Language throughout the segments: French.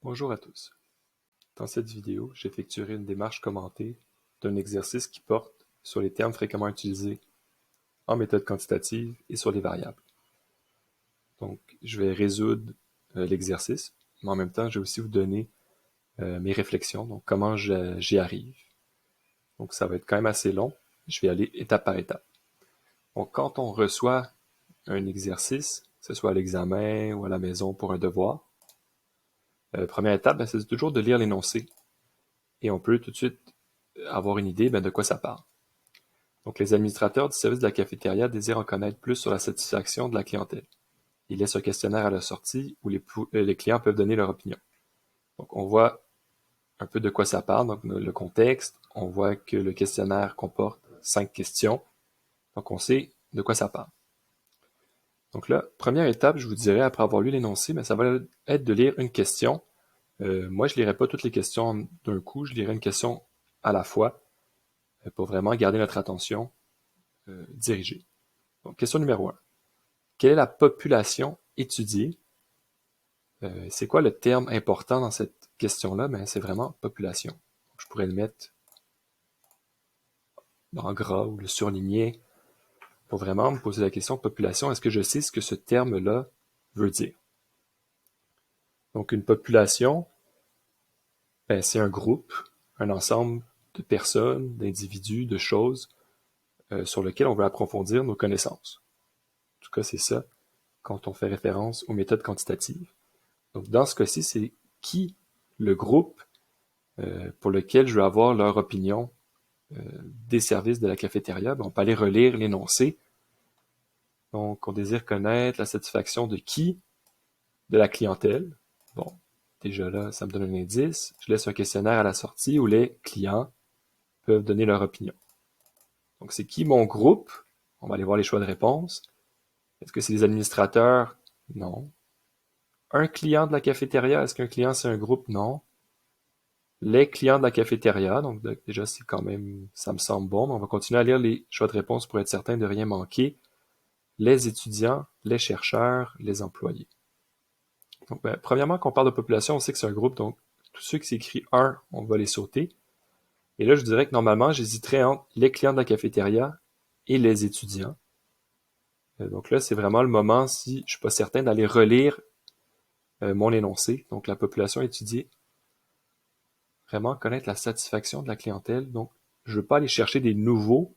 Bonjour à tous. Dans cette vidéo, j'effectuerai une démarche commentée d'un exercice qui porte sur les termes fréquemment utilisés en méthode quantitative et sur les variables. Donc, je vais résoudre l'exercice, mais en même temps, je vais aussi vous donner mes réflexions, donc comment j'y arrive. Donc, ça va être quand même assez long. Je vais aller étape par étape. Donc, quand on reçoit un exercice, que ce soit à l'examen ou à la maison pour un devoir, première étape, c'est toujours de lire l'énoncé. Et on peut tout de suite avoir une idée de quoi ça parle. Donc, les administrateurs du service de la cafétéria désirent en connaître plus sur la satisfaction de la clientèle. Ils laissent un questionnaire à la sortie où les clients peuvent donner leur opinion. Donc, on voit un peu de quoi ça parle, donc le contexte. On voit que le questionnaire comporte 5 questions. Donc, on sait de quoi ça parle. Donc là, première étape, je vous dirais, après avoir lu l'énoncé, ça va être de lire une question. Moi, je ne lirai pas toutes les questions d'un coup, je lirai une question à la fois pour vraiment garder notre attention dirigée. Donc, question numéro 1. Quelle est la population étudiée? C'est quoi le terme important dans cette question-là? C'est vraiment population. Donc, je pourrais le mettre en gras ou le surligner pour vraiment me poser la question population. Est-ce que je sais ce que ce terme-là veut dire? Donc, une population, c'est un groupe, un ensemble de personnes, d'individus, de choses sur lequel on veut approfondir nos connaissances. En tout cas, c'est ça quand on fait référence aux méthodes quantitatives. Donc, dans ce cas-ci, c'est qui le groupe pour lequel je veux avoir leur opinion des services de la cafétéria. On peut aller relire l'énoncé. Donc, on désire connaître la satisfaction de qui? De la clientèle. Bon, déjà là, ça me donne un indice. Je laisse un questionnaire à la sortie où les clients peuvent donner leur opinion. Donc, c'est qui mon groupe? On va aller voir les choix de réponse. Est-ce que c'est les administrateurs? Non. Un client de la cafétéria, est-ce qu'un client c'est un groupe? Non. Les clients de la cafétéria, donc déjà c'est quand même, ça me semble bon, mais on va continuer à lire les choix de réponse pour être certain de rien manquer. Les étudiants, les chercheurs, les employés. Donc, premièrement, quand on parle de population, on sait que c'est un groupe, donc tous ceux qui s'écrit un, on va les sauter. Et là, je dirais que normalement, j'hésiterais entre les clients de la cafétéria et les étudiants. Donc là, c'est vraiment le moment, si je suis pas certain, d'aller relire mon énoncé, donc la population étudiée, vraiment connaître la satisfaction de la clientèle. Donc, je veux pas aller chercher des nouveaux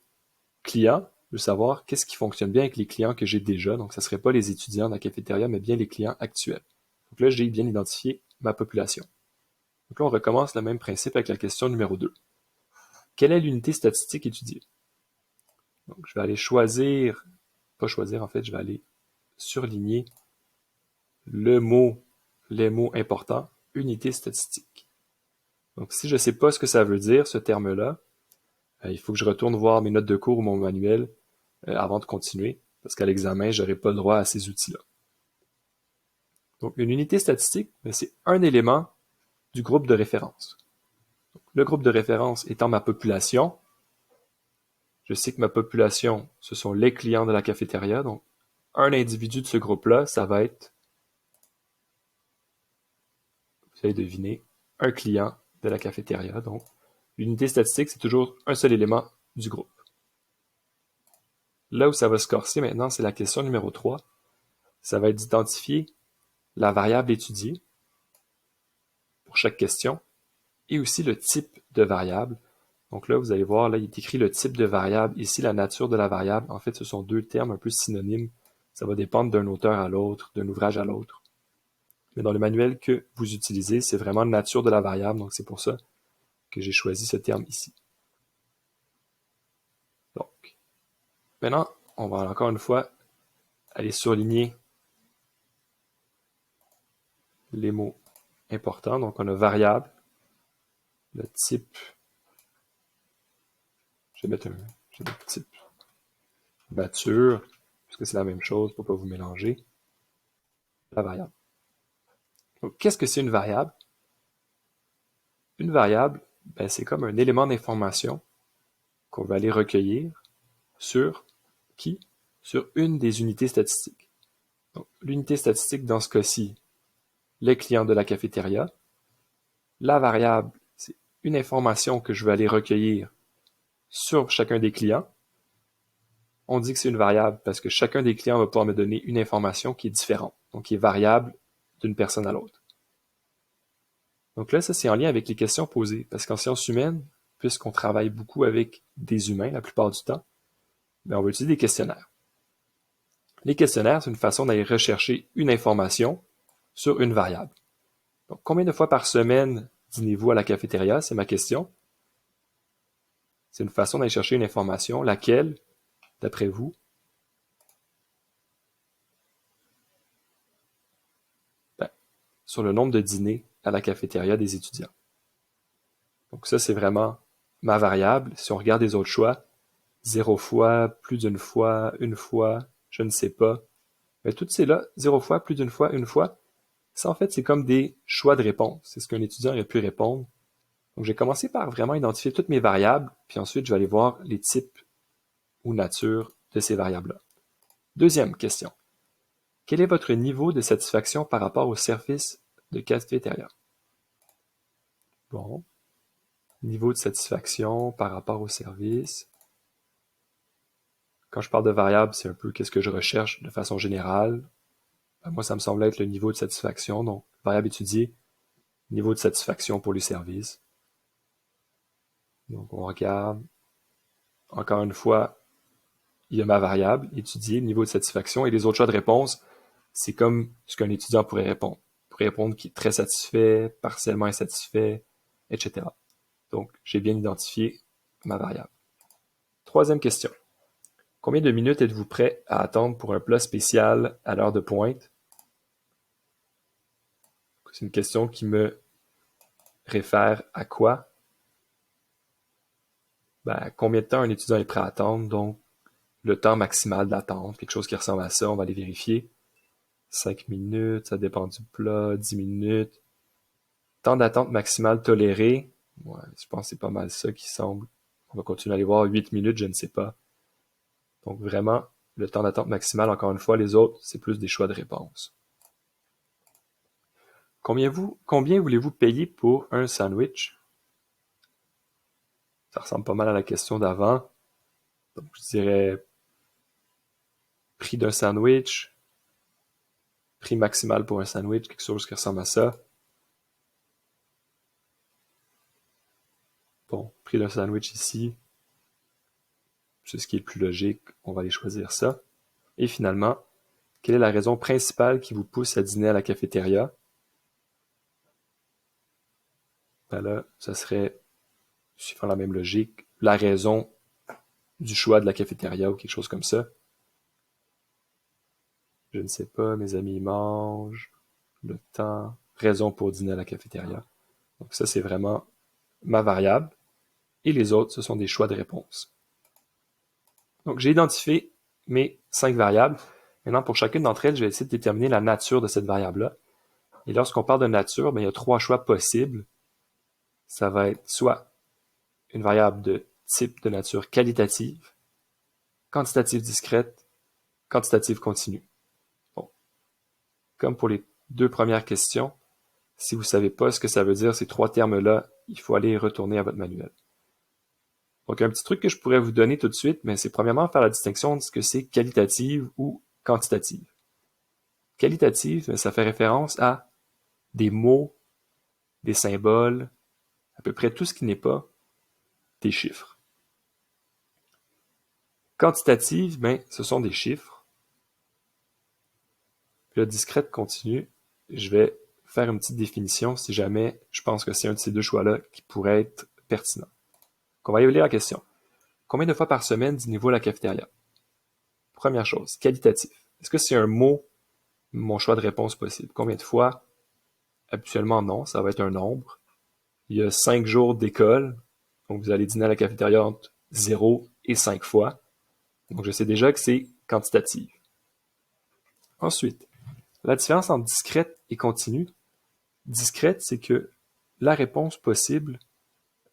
clients, je veux savoir qu'est-ce qui fonctionne bien avec les clients que j'ai déjà. Donc, ça serait pas les étudiants de la cafétéria, mais bien les clients actuels. Donc là, j'ai bien identifié ma population. Donc là, on recommence le même principe avec la question numéro 2. Quelle est l'unité statistique étudiée? Donc, je vais aller choisir, pas choisir en fait, je vais aller surligner le mot, les mots importants, unité statistique. Donc, si je ne sais pas ce que ça veut dire, ce terme-là, il faut que je retourne voir mes notes de cours ou mon manuel avant de continuer, parce qu'à l'examen, je n'aurai pas le droit à ces outils-là. Donc, une unité statistique, c'est un élément du groupe de référence. Donc, le groupe de référence étant ma population, je sais que ma population, ce sont les clients de la cafétéria, donc un individu de ce groupe-là, ça va être, vous allez deviner, un client de la cafétéria. Donc, l'unité statistique, c'est toujours un seul élément du groupe. Là où ça va se corser maintenant, c'est la question numéro 3. Ça va être d'identifier la variable étudiée pour chaque question et aussi le type de variable. Donc là, vous allez voir, là, il est écrit le type de variable. Ici, la nature de la variable. En fait, ce sont deux termes un peu synonymes. Ça va dépendre d'un auteur à l'autre, d'un ouvrage à l'autre. Mais dans le manuel que vous utilisez, c'est vraiment la nature de la variable. Donc, c'est pour ça que j'ai choisi ce terme ici. Donc, maintenant, on va encore une fois aller surligner les mots importants. Donc, on a variable, le type, je vais mettre type nature, puisque c'est la même chose pour ne pas vous mélanger, la variable. Donc, qu'est-ce que c'est une variable? Une variable, c'est comme un élément d'information qu'on va aller recueillir sur qui? Sur une des unités statistiques. Donc, l'unité statistique, dans ce cas-ci, les clients de la cafétéria. La variable, c'est une information que je veux aller recueillir sur chacun des clients. On dit que c'est une variable parce que chacun des clients va pouvoir me donner une information qui est différente, donc qui est variable d'une personne à l'autre. Donc là, ça c'est en lien avec les questions posées, parce qu'en sciences humaines, puisqu'on travaille beaucoup avec des humains la plupart du temps, on va utiliser des questionnaires. Les questionnaires, c'est une façon d'aller rechercher une information sur une variable. Donc, combien de fois par semaine dînez-vous à la cafétéria? C'est ma question. C'est une façon d'aller chercher une information, laquelle, d'après vous, sur le nombre de dîners à la cafétéria des étudiants. Donc ça, c'est vraiment ma variable. Si on regarde les autres choix, 0 fois, plus d'une fois, une fois, je ne sais pas. Mais toutes ces là, 0 fois, plus d'une fois, une fois, ça en fait, c'est comme des choix de réponse. C'est ce qu'un étudiant aurait pu répondre. Donc j'ai commencé par vraiment identifier toutes mes variables, puis ensuite je vais aller voir les types ou nature de ces variables-là. Deuxième question. Quel est votre niveau de satisfaction par rapport au service de cafétéria? Bon. Niveau de satisfaction par rapport au service. Quand je parle de variable, c'est un peu qu'est-ce que je recherche de façon générale. Moi, ça me semble être le niveau de satisfaction. Donc, variable étudiée, niveau de satisfaction pour les services. Donc, on regarde. Encore une fois, il y a ma variable, étudiée, niveau de satisfaction, et les autres choix de réponse, c'est comme ce qu'un étudiant pourrait répondre. Il pourrait répondre qu'il est très satisfait, partiellement insatisfait, etc. Donc, j'ai bien identifié ma variable. Troisième question. Combien de minutes êtes-vous prêt à attendre pour un plat spécial à l'heure de pointe? C'est une question qui me réfère à quoi? Combien de temps un étudiant est prêt à attendre? Donc, le temps maximal d'attente, quelque chose qui ressemble à ça, on va aller vérifier. 5 minutes, ça dépend du plat, 10 minutes. Temps d'attente maximal toléré, ouais, je pense que c'est pas mal ça qui semble. On va continuer à aller voir 8 minutes, je ne sais pas. Donc vraiment, le temps d'attente maximal, encore une fois, les autres, c'est plus des choix de réponse. Combien voulez-vous payer pour un sandwich? Ça ressemble pas mal à la question d'avant. Donc je dirais prix d'un sandwich, prix maximal pour un sandwich, quelque chose qui ressemble à ça. Bon, prix d'un sandwich ici, c'est ce qui est le plus logique, on va aller choisir ça. Et finalement, quelle est la raison principale qui vous pousse à dîner à la cafétéria? Là, ça serait, suivant la même logique, la raison du choix de la cafétéria ou quelque chose comme ça. Je ne sais pas, mes amis mangent, le temps, raison pour dîner à la cafétéria. Donc ça, c'est vraiment ma variable. Et les autres, ce sont des choix de réponse. Donc j'ai identifié mes 5 variables. Maintenant, pour chacune d'entre elles, je vais essayer de déterminer la nature de cette variable-là. Et lorsqu'on parle de nature, il y a 3 choix possibles. Ça va être soit une variable de type de nature qualitative, quantitative discrète, quantitative continue. Bon. Comme pour les 2 premières questions, si vous ne savez pas ce que ça veut dire, ces 3 termes-là, il faut aller retourner à votre manuel. Donc, un petit truc que je pourrais vous donner tout de suite, mais c'est premièrement faire la distinction de ce que c'est qualitative ou quantitative. Qualitative, ça fait référence à des mots, des symboles, à peu près tout ce qui n'est pas des chiffres. Quantitative, ce sont des chiffres. Puis la discrète continue, je vais faire une petite définition si jamais je pense que c'est un de ces 2 choix-là qui pourrait être pertinent. Donc, on va évaluer la question. Combien de fois par semaine dînez-vous à la cafétéria? Première chose, qualitatif. Est-ce que c'est un mot, mon choix de réponse possible? Combien de fois? Habituellement, non, ça va être un nombre. Il y a 5 jours d'école, donc vous allez dîner à la cafétéria entre 0 et 5 fois. Donc je sais déjà que c'est quantitatif. Ensuite, la différence entre discrète et continue. Discrète, c'est que la réponse possible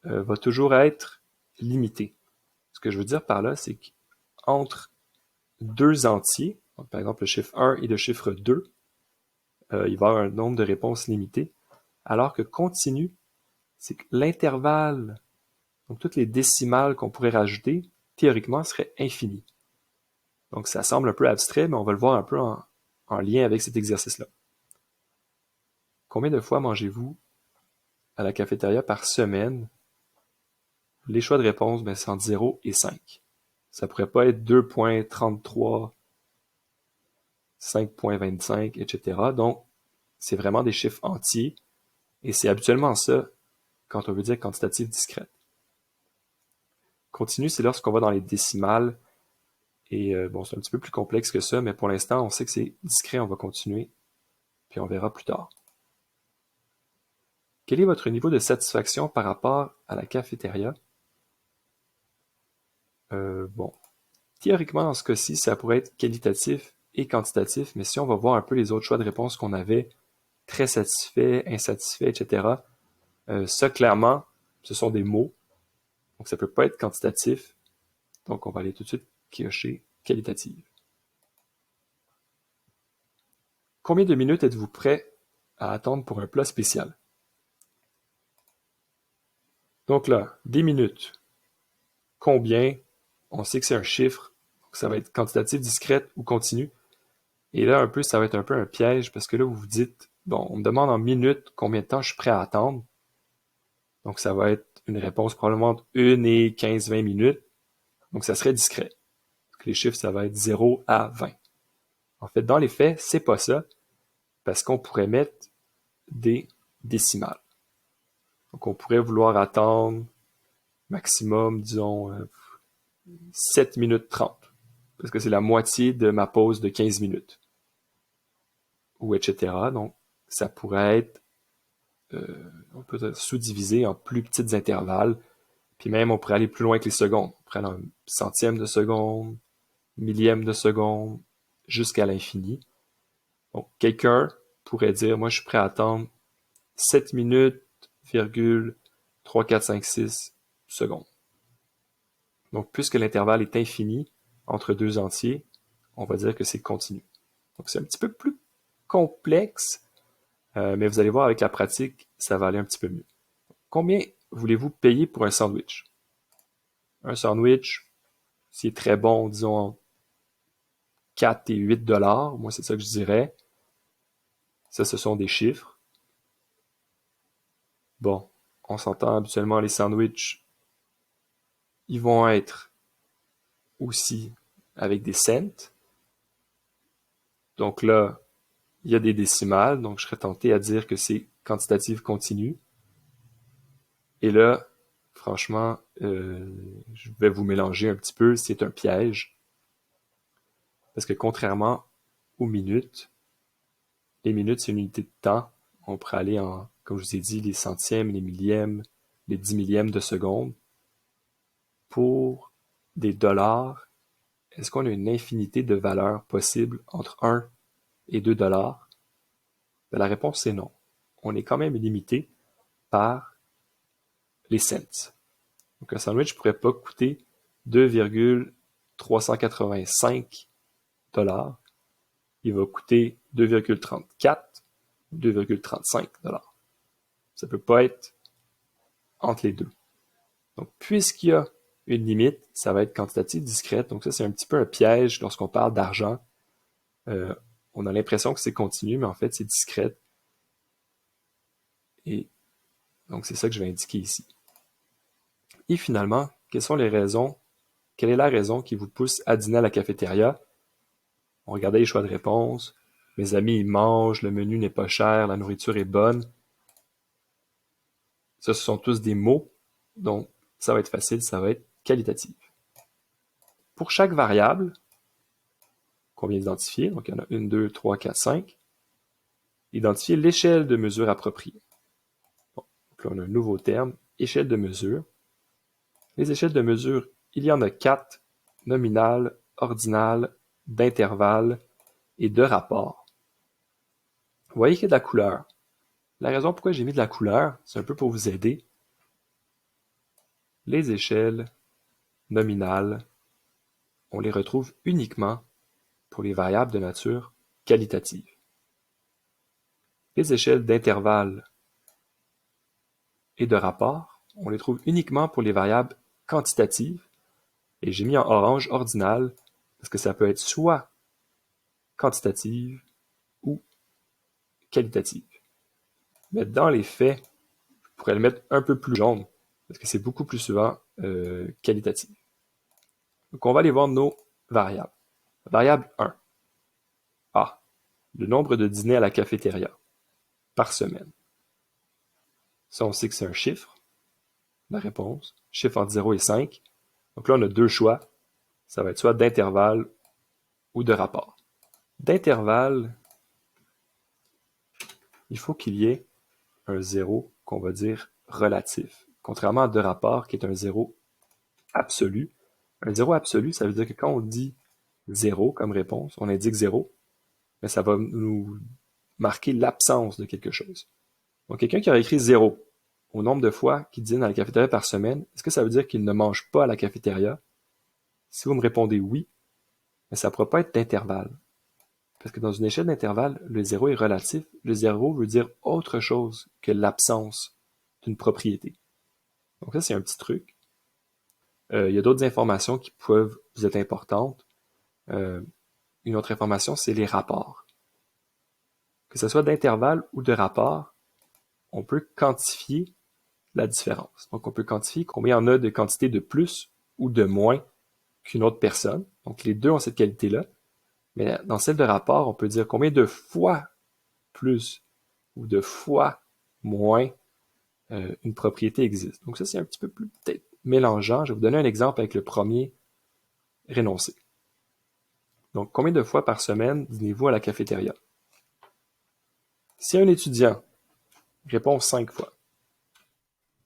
va toujours être limitée. Ce que je veux dire par là, c'est qu'entre 2 entiers, donc par exemple le chiffre 1 et le chiffre 2, il va y avoir un nombre de réponses limité, alors que continu, c'est que l'intervalle, donc toutes les décimales qu'on pourrait rajouter, théoriquement, seraient infinies. Donc ça semble un peu abstrait, mais on va le voir un peu en lien avec cet exercice-là. Combien de fois mangez-vous à la cafétéria par semaine? Les choix de réponse, c'est entre 0 et 5. Ça pourrait pas être 2.33, 5.25, etc. Donc, c'est vraiment des chiffres entiers, et c'est habituellement ça quand on veut dire quantitative discrète. Continu, c'est lorsqu'on va dans les décimales, et c'est un petit peu plus complexe que ça, mais pour l'instant, on sait que c'est discret, on va continuer, puis on verra plus tard. Quel est votre niveau de satisfaction par rapport à la cafétéria? Théoriquement, dans ce cas-ci, ça pourrait être qualitatif et quantitatif, mais si on va voir un peu les autres choix de réponse qu'on avait, très satisfait, insatisfait, etc., ça, clairement, ce sont des mots, donc ça peut pas être quantitatif, donc on va aller tout de suite piocher qualitative. Combien de minutes êtes-vous prêt à attendre pour un plat spécial? Donc là, des minutes. Combien? On sait que c'est un chiffre, donc ça va être quantitatif, discrète ou continu. Et là, ça va être un peu un piège, parce que là, vous vous dites, bon, on me demande en minutes combien de temps je suis prêt à attendre. Donc, ça va être une réponse probablement entre 1 et 15-20 minutes. Donc, ça serait discret. Donc, les chiffres, ça va être 0 à 20. En fait, dans les faits, c'est pas ça, parce qu'on pourrait mettre des décimales. Donc, on pourrait vouloir attendre maximum, disons, 7 minutes 30, parce que c'est la moitié de ma pause de 15 minutes. Ou etc. Donc, ça pourrait être, on peut sous-diviser en plus petits intervalles, puis même on pourrait aller plus loin que les secondes. On pourrait aller en centième de seconde, millième de seconde, jusqu'à l'infini. Donc, quelqu'un pourrait dire, moi je suis prêt à attendre 7 minutes, 3, 4, 5, 6 secondes. Donc, puisque l'intervalle est infini entre deux entiers, on va dire que c'est continu. Donc, c'est un petit peu plus complexe, mais vous allez voir avec la pratique, ça va aller un petit peu mieux. Combien voulez-vous payer pour un sandwich? Un sandwich, s'il est très bon, disons 4 et 8 dollars, moi c'est ça que je dirais. Ça, ce sont des chiffres. Bon, on s'entend habituellement les sandwichs, ils vont être aussi avec des cents. Donc là, il y a des décimales, donc je serais tenté à dire que c'est quantitative continue. Et là, franchement, je vais vous mélanger un petit peu, c'est un piège. Parce que contrairement aux minutes, les minutes, c'est une unité de temps. On pourrait aller en, comme je vous ai dit, les centièmes, les millièmes, les 10 millièmes de seconde. Pour des dollars, est-ce qu'on a une infinité de valeurs possibles entre 1 et 2 dollars? La réponse c'est non. On est quand même limité par les cents. Donc un sandwich ne pourrait pas coûter 2,385 dollars. Il va coûter 2,34, 2,35 dollars. Ça peut pas être entre les deux. Donc, puisqu'il y a une limite, ça va être quantitative discrète. Donc ça, c'est un petit peu un piège lorsqu'on parle d'argent. On a l'impression que c'est continu, mais en fait, c'est discrète. Et donc, c'est ça que je vais indiquer ici. Et finalement, quelles sont les raisons? Quelle est la raison qui vous pousse à dîner à la cafétéria? On regardait les choix de réponse. Mes amis, ils mangent, le menu n'est pas cher, la nourriture est bonne. Ça, ce sont tous des mots. Donc, ça va être facile, ça va être qualitatif. Pour chaque variable qu'on vient d'identifier, donc il y en a 1, 2, 3, 4, 5, identifier l'échelle de mesure appropriée. Bon, donc là, on a un nouveau terme, échelle de mesure. Les échelles de mesure, il y en a 4, nominales, ordinales, d'intervalle et de rapport. Vous voyez qu'il y a de la couleur. La raison pourquoi j'ai mis de la couleur, c'est un peu pour vous aider. Les échelles nominales, on les retrouve uniquement pour les variables de nature qualitative. Les échelles d'intervalle, et de rapport, on les trouve uniquement pour les variables quantitatives, et j'ai mis en orange ordinal parce que ça peut être soit quantitative ou qualitative. Mais dans les faits, je pourrais le mettre un peu plus jaune parce que c'est beaucoup plus souvent qualitatif. Donc on va aller voir nos variables. Variable 1. A. Le nombre de dîners à la cafétéria par semaine. Ça, on sait que c'est un chiffre. La réponse, chiffre entre 0 et 5. Donc là, on a deux choix. Ça va être soit d'intervalle ou de rapport. D'intervalle, il faut qu'il y ait un 0 qu'on va dire relatif. Contrairement à de rapport, qui est un 0 absolu. Un 0 absolu, ça veut dire que quand on dit 0 comme réponse, on indique 0, mais ça va nous marquer l'absence de quelque chose. Donc quelqu'un qui aurait écrit 0 au nombre de fois qu'il dîne à la cafétéria par semaine, est-ce que ça veut dire qu'il ne mange pas à la cafétéria? Si vous me répondez oui, mais ça ne pourra pas être d'intervalle. Parce que dans une échelle d'intervalle, le 0 est relatif. Le 0 veut dire autre chose que l'absence d'une propriété. Donc ça, c'est un petit truc. Il y a d'autres informations qui peuvent vous être importantes. Une autre information, c'est les rapports. Que ce soit d'intervalle ou de rapport, on peut quantifier la différence. Donc, on peut quantifier combien on a de quantité de plus ou de moins qu'une autre personne. Donc, les deux ont cette qualité-là. Mais dans celle de rapport, on peut dire combien de fois plus ou de fois moins une propriété existe. Donc ça, c'est un petit peu plus peut-être mélangeant. Je vais vous donner un exemple avec le premier énoncé. Donc, combien de fois par semaine dînez-vous à la cafétéria? Si un étudiant répond 5 fois,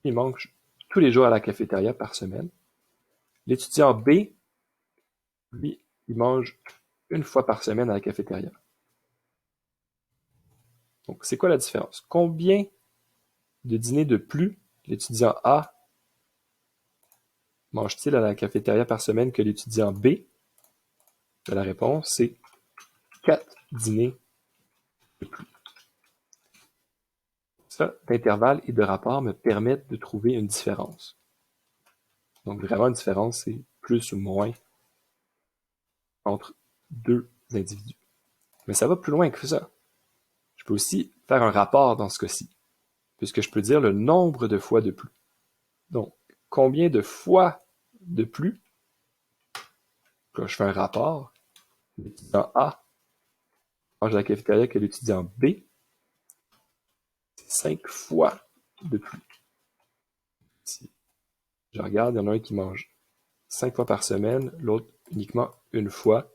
il mange tous les jours à la cafétéria par semaine. L'étudiant B, lui, il mange une fois par semaine à la cafétéria. Donc, c'est quoi la différence? Combien de dîners de plus l'étudiant A mange-t-il à la cafétéria par semaine que l'étudiant B? La réponse, c'est 4 dîners de plus. Ça, d'intervalle et de rapport me permettent de trouver une différence. Donc, vraiment, une différence, c'est plus ou moins entre deux individus. Mais ça va plus loin que ça. Je peux aussi faire un rapport dans ce cas-ci, puisque je peux dire le nombre de fois de plus. Donc, combien de fois de plus? Là, je fais un rapport. L'étudiant A mange à la cafétéria que l'étudiant B. C'est 5 fois de plus. Si je regarde, il y en a un qui mange 5 fois par semaine, l'autre uniquement une fois.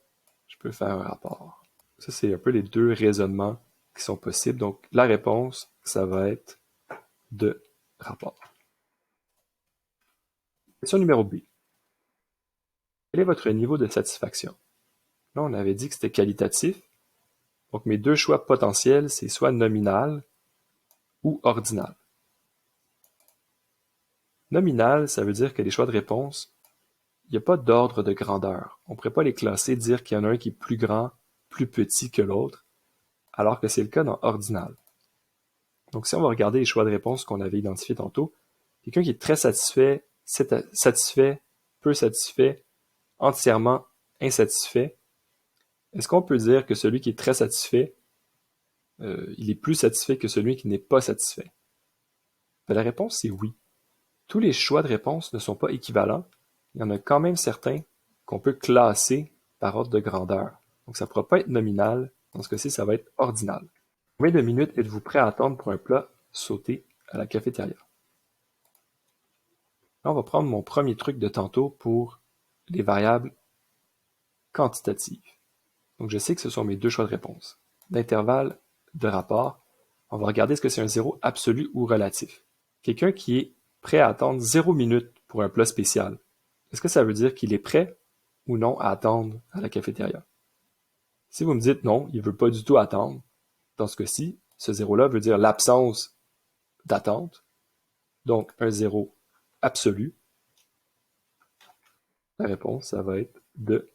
Je peux faire un rapport. Ça, c'est un peu les deux raisonnements qui sont possibles. Donc, la réponse, ça va être de rapport. Question numéro B. Quel est votre niveau de satisfaction? Là, on avait dit que c'était qualitatif. Donc, mes deux choix potentiels, c'est soit nominal ou ordinal. Nominal, ça veut dire que les choix de réponse, il n'y a pas d'ordre de grandeur. On ne pourrait pas les classer, dire qu'il y en a un qui est plus grand, plus petit que l'autre, alors que c'est le cas dans ordinal. Donc, si on va regarder les choix de réponse qu'on avait identifiés tantôt, quelqu'un qui est très satisfait, peu satisfait, entièrement insatisfait, est-ce qu'on peut dire que celui qui est très satisfait, il est plus satisfait que celui qui n'est pas satisfait? Ben, la réponse, c'est oui. Tous les choix de réponse ne sont pas équivalents. Il y en a quand même certains qu'on peut classer par ordre de grandeur. Donc, ça ne pourra pas être nominal. Dans ce cas-ci, ça va être ordinal. Combien de minutes êtes-vous prêt à attendre pour un plat sauté à la cafétéria? Là, on va prendre mon premier truc de tantôt pour les variables quantitatives. Donc, je sais que ce sont mes deux choix de réponse. D'intervalle, de rapport, on va regarder est-ce que c'est un 0 absolu ou relatif. Quelqu'un qui est prêt à attendre 0 minutes pour un plat spécial, est-ce que ça veut dire qu'il est prêt ou non à attendre à la cafétéria? Si vous me dites non, il ne veut pas du tout attendre, dans ce cas-ci, ce 0-là veut dire l'absence d'attente, donc un 0 absolu. La réponse, ça va être de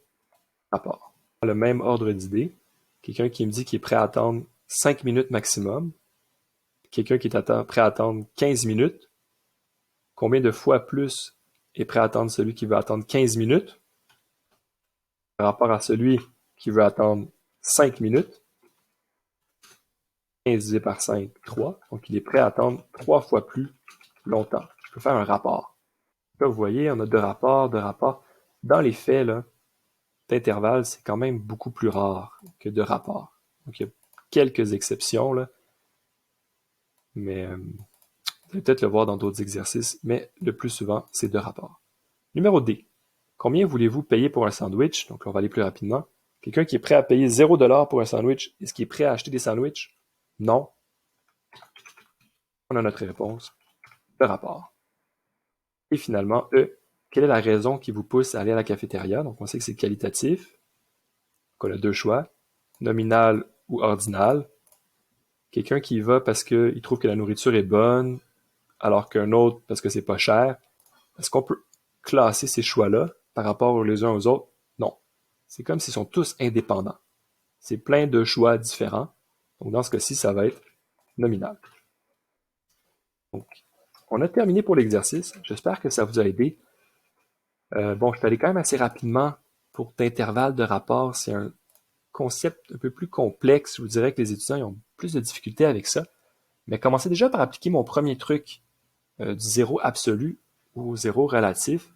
rapport. Dans le même ordre d'idée, quelqu'un qui me dit qu'il est prêt à attendre 5 minutes maximum, quelqu'un qui est prêt à attendre 15 minutes, combien de fois plus est prêt à attendre celui qui veut attendre 15 minutes par rapport à celui qui veut attendre 5 minutes. 15 divisé par 5, 3. Donc, il est prêt à attendre 3 fois plus longtemps. Je peux faire un rapport. Là, vous voyez, on a deux rapports, deux rapports. Dans les faits, là, d'intervalle, c'est quand même beaucoup plus rare que de rapports. Donc, il y a quelques exceptions, là. Mais vous allez peut-être le voir dans d'autres exercices, mais le plus souvent, c'est de rapports. Numéro D. Combien voulez-vous payer pour un sandwich? Donc, on va aller plus rapidement. Quelqu'un qui est prêt à payer 0$ pour un sandwich, est-ce qu'il est prêt à acheter des sandwichs? Non. On a notre réponse. Le rapport. Et finalement, E. Quelle est la raison qui vous pousse à aller à la cafétéria? Donc, on sait que c'est qualitatif. Donc, on a deux choix. Nominal ou ordinal. Quelqu'un qui y va parce qu'il trouve que la nourriture est bonne, alors qu'un autre parce que c'est pas cher. Est-ce qu'on peut classer ces choix-là par rapport les uns aux autres? Non. C'est comme s'ils sont tous indépendants. C'est plein de choix différents. Donc, dans ce cas-ci, ça va être nominal. Donc, on a terminé pour l'exercice. J'espère que ça vous a aidé. Bon, je suis allé quand même assez rapidement pour d'intervalle de rapport. C'est un concept un peu plus complexe. Je vous dirais que les étudiants ont plus de difficultés avec ça. Mais commencez déjà par appliquer mon premier truc du zéro absolu au zéro relatif.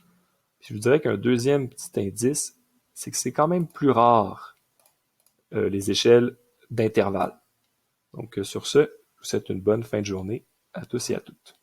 Puis je vous dirais qu'un deuxième petit indice, c'est que c'est quand même plus rare les échelles d'intervalle. Donc sur ce, je vous souhaite une bonne fin de journée à tous et à toutes.